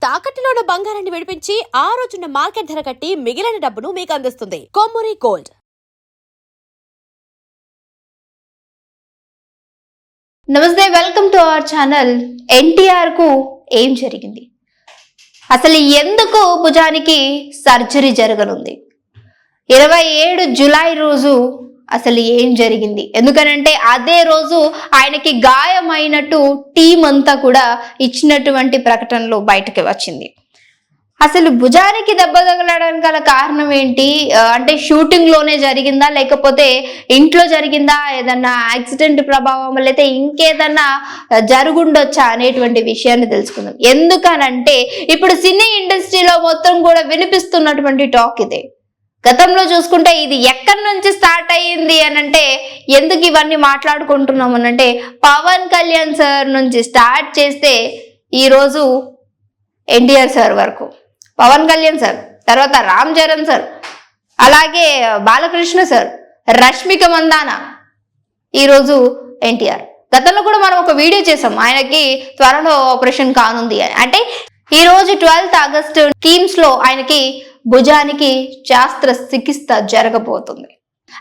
తాకట్టులో ఉన్న బంగారాన్ని విడిపించి ఆ రోజున్న మార్కెట్ ధర కట్టి మిగిలిన డబ్బును మీకు అందిస్తుంది కొమ్మూరి గోల్డ్. నమస్తే, welcome to our channel. NTR కు ఏం జరిగింది? అసలు ఎందుకు భుజానికి సర్జరీ జరగనుంది? 27 జూలై రోజు అసలు ఏం జరిగింది? ఎందుకనంటే అదే రోజు ఆయనకి గాయమైనట్టు టీం అంతా కూడా ఇచ్చినటువంటి ప్రకటనలో బయటకు వచ్చింది. అసలు భుజానికి దెబ్బ తగలడానికి గల కారణం ఏంటి? అంటే షూటింగ్ లోనే జరిగిందా, లేకపోతే ఇంట్లో జరిగిందా, ఏదన్నా యాక్సిడెంట్ ప్రభావం వల్ల అయితే ఇంకేదన్నా జరుగుండొచ్చా అనేటువంటి విషయాన్ని తెలుసుకుందాం. ఎందుకనంటే ఇప్పుడు సినీ ఇండస్ట్రీలో మొత్తం కూడా వినిపిస్తున్నటువంటి టాక్ ఇదే. గతంలో చూసుకుంటే ఇది ఎక్కడి నుంచి స్టార్ట్ అయ్యింది అనంటే, ఎందుకు ఇవన్నీ మాట్లాడుకుంటున్నాం అనంటే, పవన్ కళ్యాణ్ సార్ నుంచి స్టార్ట్ చేస్తే ఈరోజు ఎన్టీఆర్ సార్ వరకు, పవన్ కళ్యాణ్ సార్ తర్వాత రామ్ చరణ్ సార్, అలాగే బాలకృష్ణ సార్, రష్మిక మందాన, ఈరోజు ఎన్టీఆర్. గతంలో కూడా మనం ఒక వీడియో చేసాం, ఆయనకి త్వరలో ఆపరేషన్ కానుంది అని. అంటే ఈ రోజు 12 ఆగస్టు టీమ్స్ లో ఆయనకి భుజానికి శాస్త్ర చికిత్స జరగబోతుంది.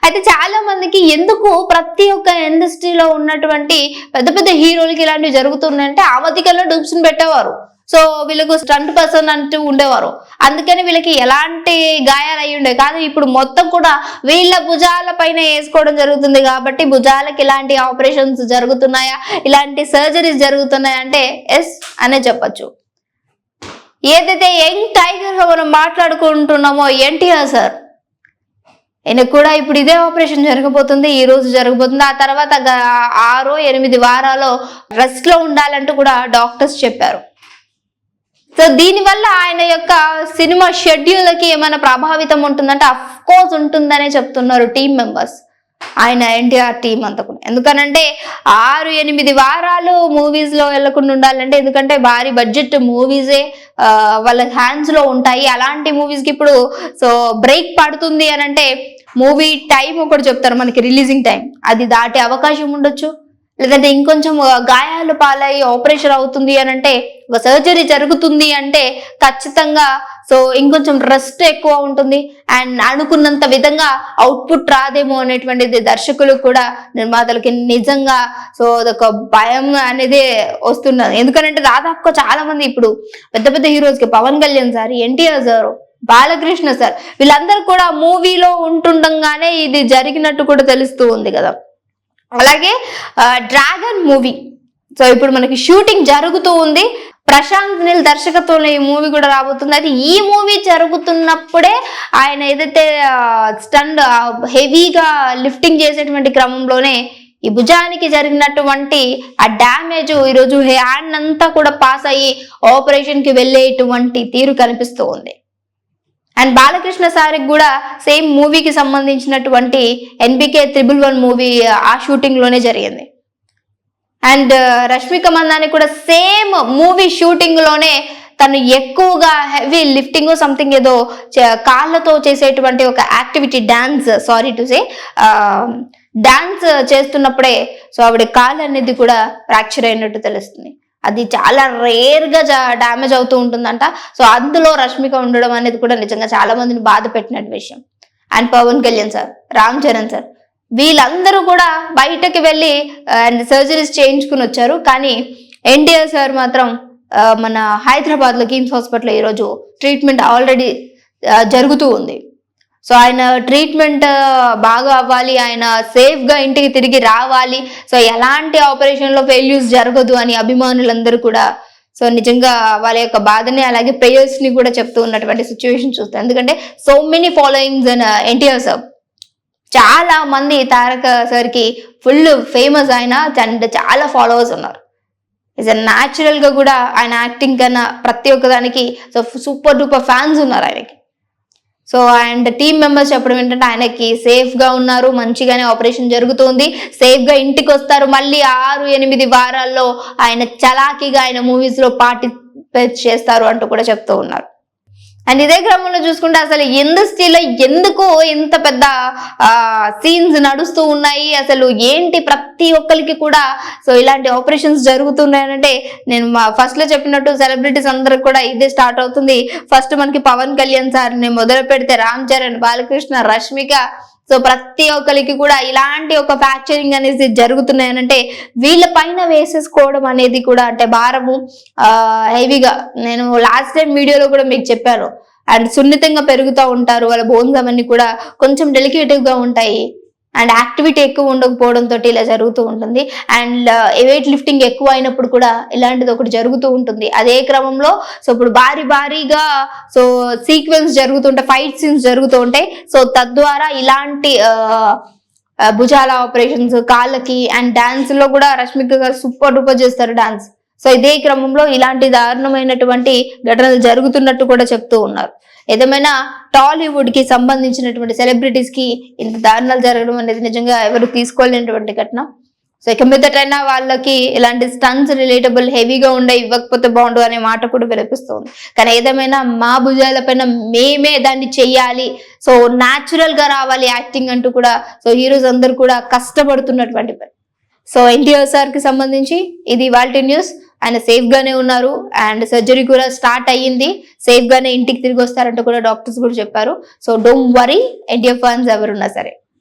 అయితే చాలా మందికి ఎందుకు ప్రతి ఒక్క ఇండస్ట్రీలో ఉన్నటువంటి పెద్ద పెద్ద హీరోలకి ఇలాంటివి జరుగుతుందంటే, ఆ మధ్యకాలంలో డూప్స్ పెట్టేవారు. సో వీళ్ళకు స్టంట్ పర్సన్ అంటూ ఉండేవారు, అందుకని వీళ్ళకి ఎలాంటి గాయాలు అయ్యి ఉండే కాదు. ఇప్పుడు మొత్తం కూడా వీళ్ళ భుజాల పైన వేసుకోవడం జరుగుతుంది కాబట్టి భుజాలకి ఇలాంటి ఆపరేషన్స్ జరుగుతున్నాయా, ఇలాంటి సర్జరీస్ జరుగుతున్నాయా అంటే ఎస్ అనే చెప్పచ్చు. ఏదైతే యంగ్ టైగర్ గా మనం మాట్లాడుకుంటున్నామో ఎన్టీఆర్ సార్, ఈయనకు కూడా ఇప్పుడు ఇదే ఆపరేషన్ జరగబోతుంది, ఈ రోజు జరగబోతుంది. ఆ తర్వాత 6-8 వారాలు రెస్ట్ లో ఉండాలంటూ కూడా డాక్టర్స్ చెప్పారు. సో దీనివల్ల ఆయన యొక్క సినిమా షెడ్యూల్కి ఏమైనా ప్రభావితం ఉంటుందంటే అఫ్ కోర్స్ ఉంటుందనే చెప్తున్నారు టీమ్ మెంబర్స్, ఆయన ఎన్టీఆర్ టీం అంతా కూడా. ఎందుకనంటే 6-8 వారాలు మూవీస్ లో వెళ్లకుండా ఉండాలంటే, ఎందుకంటే భారీ బడ్జెట్ మూవీసే వాళ్ళ హ్యాండ్స్ లో ఉంటాయి. అలాంటి మూవీస్ కి ఇప్పుడు సో బ్రేక్ పడుతుంది అని అంటే మూవీ టైం ఒకటి చెప్తారు మనకి, రిలీజింగ్ టైం, అది దాటే అవకాశం ఉండొచ్చు. లేదంటే ఇంకొంచెం గాయాలు పాలై ఆపరేషన్ అవుతుంది అని అంటే, ఒక సర్జరీ జరుగుతుంది అంటే ఖచ్చితంగా సో ఇంకొంచెం రెస్ట్ ఎక్కువ ఉంటుంది అండ్ అనుకున్నంత విధంగా అవుట్పుట్ రాదేమో అనేటువంటిది దర్శకులకు కూడా, నిర్మాతలకి నిజంగా సో అదొక భయం అనేది వస్తున్నది. ఎందుకంటే దాదాపుగా చాలా మంది ఇప్పుడు పెద్ద పెద్ద హీరోస్ కి, Pawan Kalyan sir, NTR sir, Balakrishna sir, వీళ్ళందరూ కూడా మూవీలో ఉంటుండగానే ఇది జరిగినట్టు కూడా తెలుస్తూ ఉంది కదా. అలాగే డ్రాగన్ మూవీ, సో ఇప్పుడు మనకి షూటింగ్ జరుగుతూ ఉంది. ప్రశాంత్ నీల్ దర్శకత్వంలో ఈ మూవీ కూడా రాబోతుంది. అది ఈ మూవీ జరుగుతున్నప్పుడే ఆయన ఏదైతే స్టంట్ హెవీగా లిఫ్టింగ్ చేసేటువంటి క్రమంలోనే ఈ భుజానికి జరిగినటువంటి ఆ డ్యామేజ్ ఈరోజు హ్యాండ్ అంతా కూడా పాస్ అయ్యి ఆపరేషన్ కి వెళ్ళేటువంటి తీరు కనిపిస్తూ ఉంది. అండ్ బాలకృష్ణ సార్కి కూడా సేమ్ మూవీకి సంబంధించినటువంటి NBK 111 మూవీ ఆ షూటింగ్ లోనే జరిగింది. అండ్ రష్మిక మందాని కూడా సేమ్ మూవీ షూటింగ్ లోనే తను ఎక్కువగా హెవీ లిఫ్టింగ్ సంథింగ్ ఏదో కాళ్ళతో చేసేటువంటి ఒక activity, dance, sorry to say dance చేస్తున్నప్పుడే సో ఆవిడ కాళ్ళు అనేది కూడా ఫ్రాక్చర్ అయినట్టు తెలుస్తుంది. అది చాలా రేర్ గా డ్యామేజ్ అవుతూ ఉంటుందంట. సో అందులో రష్మిక ఉండడం అనేది కూడా నిజంగా చాలా మందిని బాధ పెట్టినట్టు విషయం. And Pawan Kalyan sir, Ram Charan sir, వీళ్ళందరూ కూడా బయటకి వెళ్ళి అండ్ సర్జరీస్ చేయించుకుని వచ్చారు. కానీ ఎన్టీఆర్ సార్ మాత్రం మన హైదరాబాద్ లో కిమ్స్ హాస్పిటల్ ఈరోజు ట్రీట్మెంట్ ఆల్రెడీ జరుగుతూ ఉంది. సో ఆయన ట్రీట్మెంట్ బాగా అవ్వాలి, ఆయన సేఫ్ గా ఇంటికి తిరిగి రావాలి, సో ఎలాంటి ఆపరేషన్ లో ఫెయిల్యూర్స్ జరగదు అని అభిమానులందరూ కూడా సో నిజంగా వాళ్ళ యొక్క బాధని అలాగే ప్రేయర్స్ ని కూడా చెప్తూ ఉన్నటువంటి సిచ్యువేషన్ చూస్తాం. ఎందుకంటే so many followings and NTR sir, చాలా మంది తారక సార్ కి ఫుల్ ఫేమస్ ఆయన అండ్ చాలా ఫాలోవర్స్ ఉన్నారు. ఇస్ న్యాచురల్ గా కూడా ఆయన యాక్టింగ్ కన్నా ప్రతి ఒక్కదానికి సో సూపర్ డూపర్ ఫ్యాన్స్ ఉన్నారు ఆయనకి. సో అండ్ టీమ్ మెంబర్స్ చెప్పడం ఏంటంటే ఆయనకి సేఫ్ గా ఉన్నారు, మంచిగానే ఆపరేషన్ జరుగుతుంది, సేఫ్ గా ఇంటికి వస్తారు, మళ్ళీ 6-8 వారాల్లో ఆయన చలాకీగా ఆయన మూవీస్ లో పార్టిసిపేట్ చేస్తారు అంటూ కూడా చెప్తూ ఉన్నారు. అండ్ ఇదే క్రమంలో చూసుకుంటే అసలు ఇండస్ట్రీలో ఎందుకు ఇంత పెద్ద సీన్స్ నడుస్తూ ఉన్నాయి, అసలు ఏంటి ప్రతి ఒక్కరికి కూడా సో ఇలాంటి ఆపరేషన్స్ జరుగుతున్నాయంటే నేను ఫస్ట్ లో చెప్పినట్టు సెలబ్రిటీస్ అందరికి కూడా ఇదే స్టార్ట్ అవుతుంది. ఫస్ట్ మనకి పవన్ కళ్యాణ్ సార్ని మొదలు పెడితే రామ్ చరణ్, బాలకృష్ణ, రష్మిక, సో ప్రతి ఒక్కరికి కూడా ఇలాంటి ఒక ఫ్రాక్చరింగ్ అనేది జరుగుతున్నాయనంటే వీళ్ళ పైన వేసేసుకోవడం అనేది కూడా అంటే భారము హెవీగా, నేను లాస్ట్ టైం వీడియోలో కూడా మీకు చెప్పాను. అండ్ సున్నితంగా పెరుగుతూ ఉంటారు, వాళ్ళ బోన్స్ అవన్నీ కూడా కొంచెం డెలికేటివ్ గా ఉంటాయి. అండ్ యాక్టివిటీ ఎక్కువ ఉండకపోవడంతో ఇలా జరుగుతూ ఉంటుంది. అండ్ వెయిట్ లిఫ్టింగ్ ఎక్కువ అయినప్పుడు కూడా ఇలాంటిది ఒకటి జరుగుతూ ఉంటుంది. అదే క్రమంలో సో ఇప్పుడు భారీగా సో సీక్వెన్స్ జరుగుతుంటాయి, ఫైట్ సీన్స్ జరుగుతూ ఉంటాయి. సో తద్వారా ఇలాంటి భుజాల ఆపరేషన్స్, కాళ్ళకి అండ్ డాన్స్ లో కూడా రష్మిక గారు సూపర్ డూపర్ చేస్తారు డాన్స్. సో ఇదే క్రమంలో ఇలాంటి దారుణమైనటువంటి ఘటనలు జరుగుతున్నట్టు కూడా చెప్తూ ఉన్నారు. ఏదేమైనా టాలీవుడ్ కి సంబంధించినటువంటి సెలబ్రిటీస్ కి ఇంత దారుణాలు జరగడం అనేది నిజంగా ఎవరు తీసుకోలేనటువంటి ఘటన. సో ఇక మీదటైనా వాళ్ళకి ఇలాంటి స్టన్స్ రిలేటబుల్ హెవీగా ఉండే ఇవ్వకపోతే బాగుండు అనే మాట కూడా వినిపిస్తుంది. కానీ ఏదేమైనా మా భుజాల పైన మేమే దాన్ని చెయ్యాలి, సో న్యాచురల్ గా రావాలి యాక్టింగ్ అంటూ కూడా సో హీరోస్ అందరు కూడా కష్టపడుతున్నటువంటి పని. సో ఎన్టీఆర్ సార్ కి సంబంధించి ఇది ఇవాల్టి న్యూస్. ఆయన సేఫ్ గానే ఉన్నారు అండ్ సర్జరీ కూడా స్టార్ట్ అయ్యింది, సేఫ్ గానే ఇంటికి తిరిగి వస్తారంటూ కూడా డాక్టర్స్ కూడా చెప్పారు. So don't worry NTR fans ఎవరున్నా సరే.